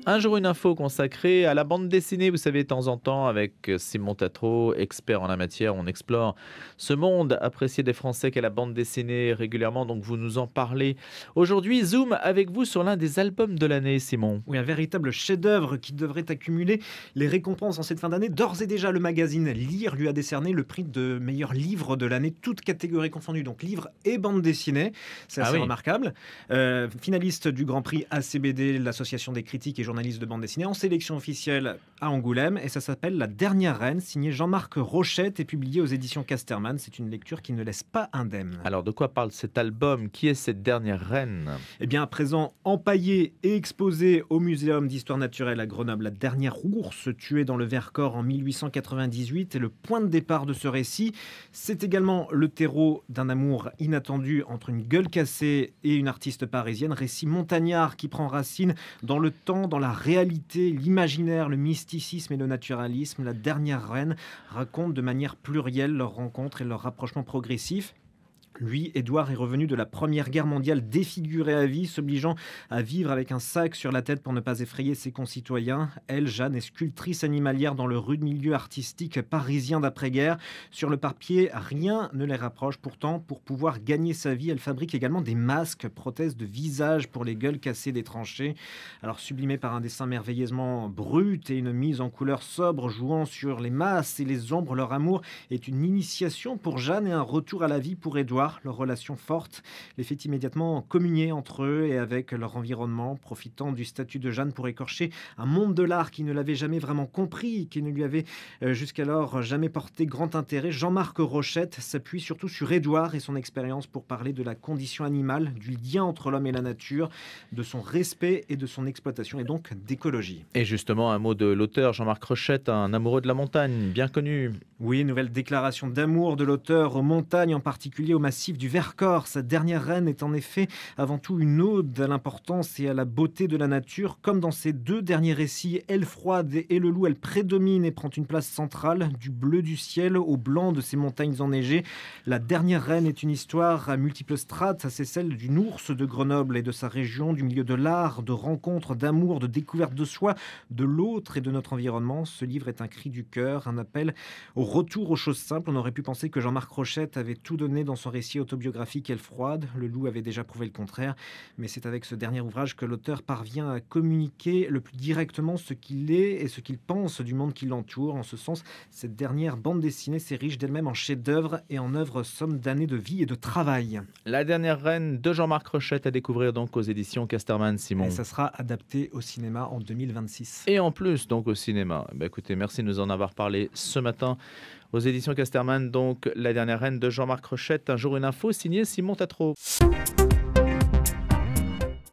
Un jour, une info consacrée à la bande dessinée, vous savez, de temps en temps, avec Simon Tatro, expert en la matière. On explore ce monde apprécié des Français qu'est la bande dessinée régulièrement, donc vous nous en parlez. Aujourd'hui, zoom avec vous sur l'un des albums de l'année, Simon. Oui, un véritable chef-d'œuvre qui devrait accumuler les récompenses en cette fin d'année. D'ores et déjà, le magazine Lire lui a décerné le prix de meilleur livre de l'année, toutes catégories confondues, donc livre et bande dessinée. C'est Ah assez oui. remarquable. Finaliste du Grand Prix ACBD, l'association des critiques et journalistes de bande dessinée, en sélection officielle à Angoulême. Et ça s'appelle La Dernière Reine, signé Jean-Marc Rochette et publié aux éditions Casterman. C'est une lecture qui ne laisse pas indemne. Alors, de quoi parle cet album? Qui est cette dernière reine? Eh bien, à présent empaillé et exposé au Muséum d'Histoire Naturelle à Grenoble, la dernière ours tuée dans le Vercors en 1898 est le point de départ de ce récit. C'est également le terreau d'un amour inattendu entre une gueule cassée et une artiste parisienne. Récit montagnard qui prend racine dans le temps, dans la réalité, l'imaginaire, le mysticisme et le naturalisme. La dernière reine raconte de manière plurielle leurs rencontres et leur rapprochement progressif. Lui, Édouard, est revenu de la Première Guerre mondiale défiguré à vie, s'obligeant à vivre avec un sac sur la tête pour ne pas effrayer ses concitoyens. Elle, Jeanne, est sculptrice animalière dans le rude milieu artistique parisien d'après-guerre. Sur le papier, rien ne les rapproche. Pourtant, pour pouvoir gagner sa vie, elle fabrique également des masques, prothèses de visage pour les gueules cassées des tranchées. Alors, sublimé par un dessin merveilleusement brut et une mise en couleur sobre, jouant sur les masses et les ombres, leur amour est une initiation pour Jeanne et un retour à la vie pour Édouard. Leur relation forte les fait immédiatement communier entre eux et avec leur environnement, profitant du statut de Jeanne pour écorcher un monde de l'art qui ne l'avait jamais vraiment compris, qui ne lui avait jusqu'alors jamais porté grand intérêt. Jean-Marc Rochette s'appuie surtout sur Édouard et son expérience pour parler de la condition animale, du lien entre l'homme et la nature, de son respect et de son exploitation, et donc d'écologie. Et justement, un mot de l'auteur, Jean-Marc Rochette, un amoureux de la montagne, bien connu. Oui, nouvelle déclaration d'amour de l'auteur aux montagnes, en particulier au massif du Vercors. Sa dernière reine est en effet avant tout une ode à l'importance et à la beauté de la nature. Comme dans ses deux derniers récits, Elle froide et Le loup, elle prédomine et prend une place centrale, du bleu du ciel au blanc de ces montagnes enneigées. La dernière reine est une histoire à multiples strates. C'est celle d'une ours de Grenoble et de sa région, du milieu de l'art, de rencontres, d'amour, de découverte de soi, de l'autre et de notre environnement. Ce livre est un cri du cœur, un appel au retour aux choses simples. On aurait pu penser que Jean-Marc Rochette avait tout donné dans son récit autobiographique Elle froide. Le loup avait déjà prouvé le contraire, mais c'est avec ce dernier ouvrage que l'auteur parvient à communiquer le plus directement ce qu'il est et ce qu'il pense du monde qui l'entoure. En ce sens, cette dernière bande dessinée s'érige d'elle-même en chef-d'œuvre et en œuvre somme d'années de vie et de travail. La dernière reine de Jean-Marc Rochette à découvrir donc aux éditions Casterman, Simon. Et ça sera adapté au cinéma en 2026. Et en plus, donc au cinéma. Écoutez, merci de nous en avoir parlé ce matin. Aux éditions Casterman, donc La dernière reine de Jean-Marc Rochette, un jour une info, signé Simon Tatro.